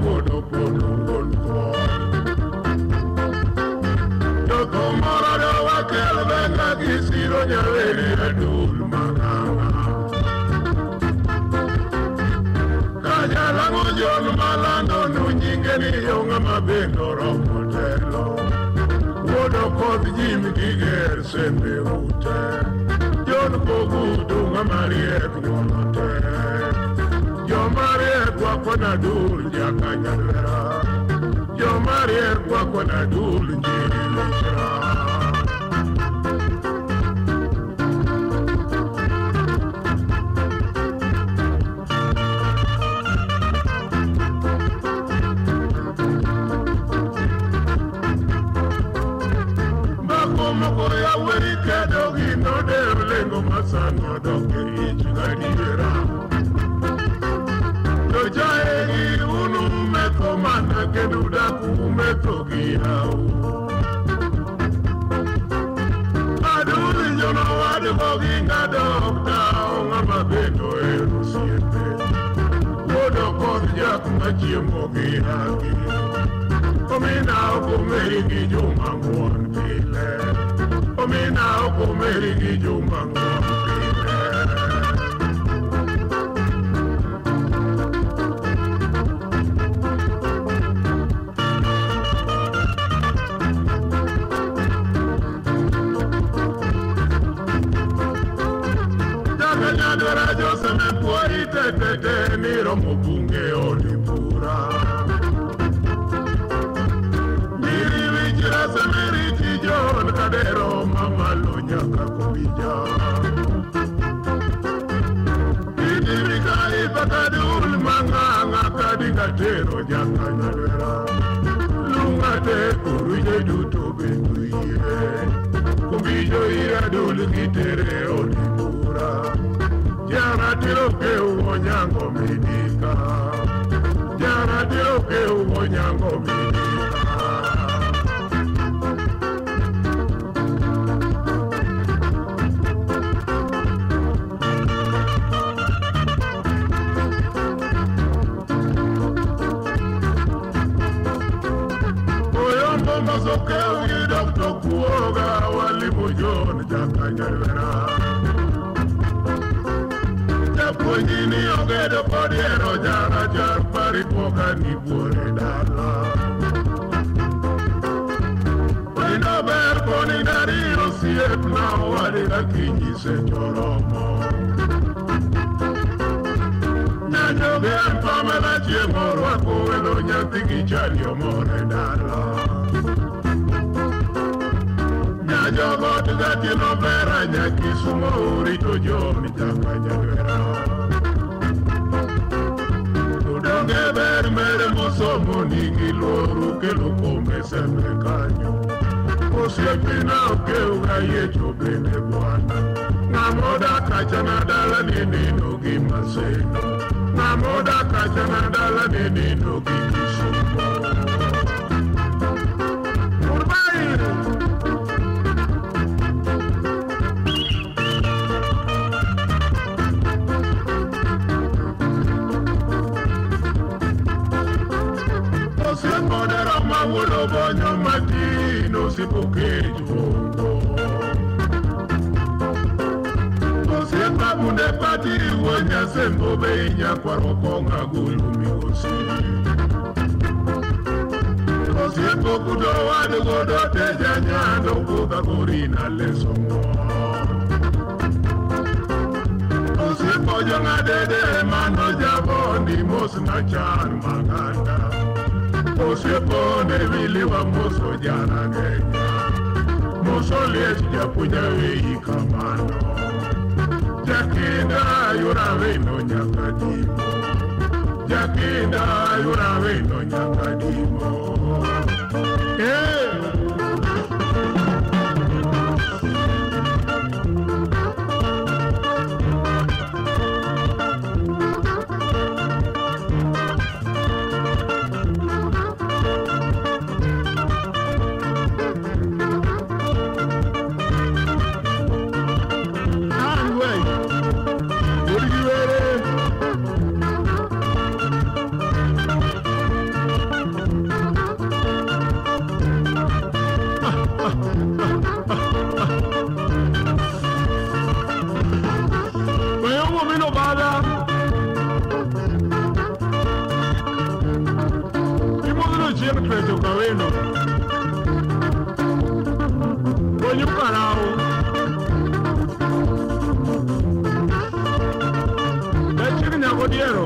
wodo podo wodo Toko mora do wakel venga kisiro nyaveri adul maganga Kajala ngojon malando nunyingeni yonga mabendo romotelo Wodo kod jim giger sembe ute Jon kogudu ngamariek nyolote Jomariek wako na dul jakanyalera Jomariek wako na dul njirilisha Moko ya weri kedo gino devlengo masano dokeri chugariera Dojaegi unu meko mana keduda kumeko giyao Aduli jono wadu koginga dokta Ongama beto eru siete Wodo kod jak machiemo gihagi Omina okumeri gijuma nguon pile Omina okumeri gijuma nguon pile Jakanyadora jose mepuori tetete Niro mubunge olipura Semeriti John Kadero Mama Lunyaka Kubija Idimika Ipakadul Manganga Kadikatero Jakanyadera Lungate Kuruje Duto Benduye Kubijo Iradul Kitere Olipura Jana Tiroke Uonyango Medika Jana Tiroke Uonyango Medika Mazokeu Dr. Kuoga walimu John Jakanyalera Japojini ogedo podiero jara jar paripoka ni buore dala Wino ber koni dariro siep na wadira kinyi se choromo Nyanyoge Pamela chiemo rwako welo nyantiki chalio more dala Jogot gati no vera nyaki sumo urito joni Jakanyalera Tudonge ber mere mosomo nigi loru kelo kome sembe kanyo Osiepina okeuga yecho bende bwana Namoda kachana dala nino gimaseno Namoda kachana dala nino gikisumo Urbaire Siembonera mawulo bonyo matino sipokejo Siemba bunde pati wanya sembo beinya kwa rokonga gulumi osi Siembo kudo wadu godo teja nyando kuka kurina lesongo Siembo jonga dede mano jabondi mos na chan maganda Osiepone vili wa moso jana genya Moso liech japunya wei kamano Jakinda yura vino nyakadimo Jakinda yura vino nyakadimo chieng twecho kawendo konyu karao chieng nyako diero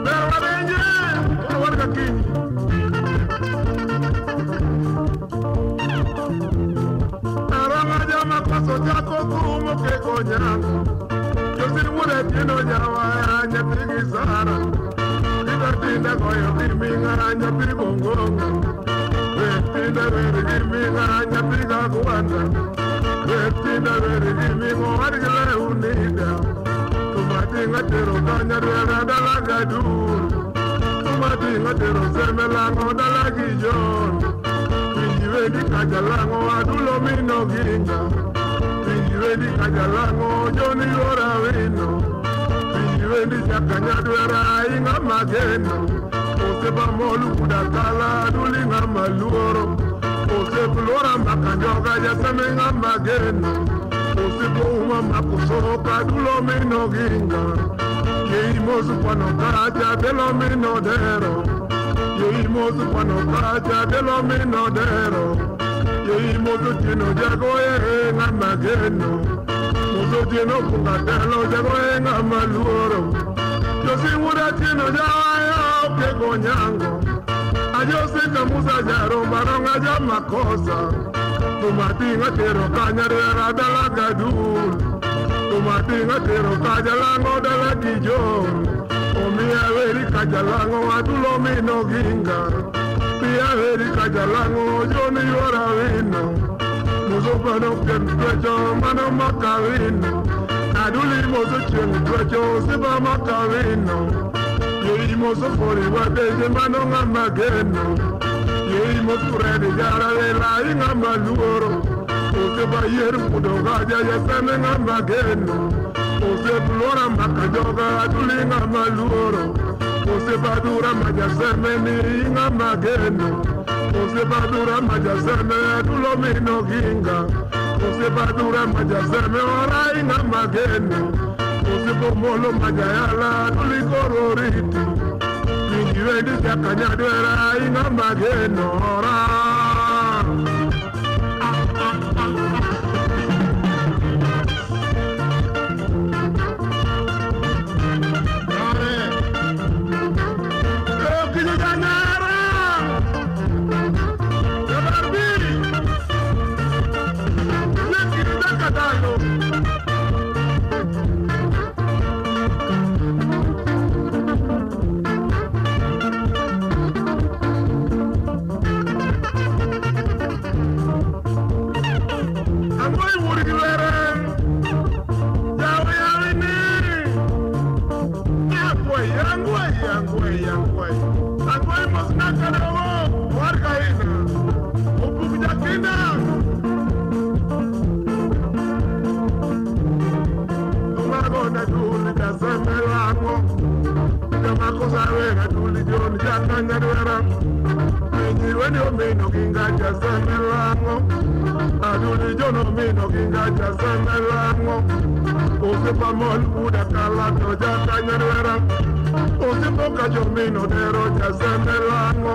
ber wadenje warga kiny aranga jama koso jako kumo ke konyango Josir wude tino nyawa nyapigi sara Tida tinda koyo kirminga nyapigi gongonga Tinda veri kirminga nyapigi akuanda Tinda veri kirminga wargile unida Tumatinga tero kanya rwela dalaga dur Tumatinga tero semelango dalagi jon Pinjiweni kajalango adulo mino ginga Pinjiweni kajalango joni yora wino Pinjiweni jakanyadwera inga mageno Oseba molu kudakala aduli nga maluoro Osebulora makanjoga jaseme nga mageno Osebo uma makusoka adulo mino ginga Yeimosu pano kaja delo mino dero Yeimosu pano kaja delo mino dero Yeimosu tino jagoye nga mageno Moso tino kungatelo jagoye nga maluoro Josi wuda tino jawayo ke konyango Ajose kamusa jaro baronga jamakosa Tumatinga tero kanyarera dalaga dul Tumatinga tero kajalango dalagi jon Omia veri kajalango adulo mino ginga Pia veri kajalango joni yora wino Muso pano ken twecho mano makawino Aduli moso chen twecho siba makawino Yei moso fori wadeje mano nga mageno Yei moso redi jara vela inga maluoro Ose ba yer mudo gaja yaseme nga mageno Ose blora makajoga aduli nga maluoro Ose badura majaseme ni inga mageno Ose badura majaseme adulo mino ginga Ose badura majaseme ora inga mageno Ose bomolo majayala aduli kororiti Pinjiweni jakanyadwera inga mageno ora Aduli jono mino ginga jasemelango Osepa mol uda kala to jakanyarwera Osepo kajo mino dero jasemelango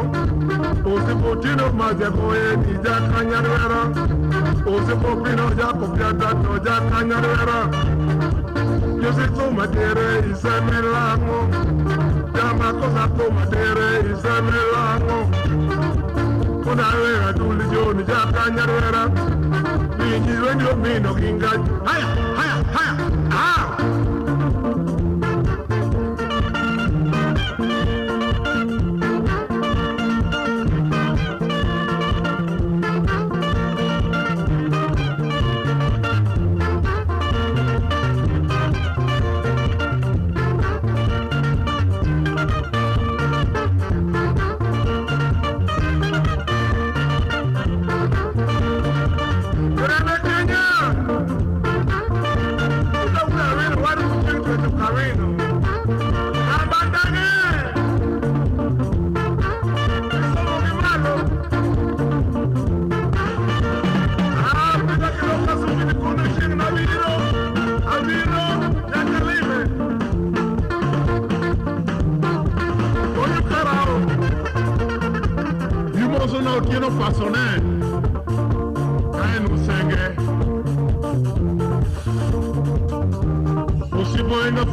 Osepo tino majakoe ni jakanyarwera Osepo pino jako piata to jakanyarwera Yose toma tere isemelango Jama kosa toma tere isemelango Kuna wera duli joni jakanyarwera Pinjiweni omino ginga Haya, haya, haya, Otieno Fasone kaen usenge usipoenda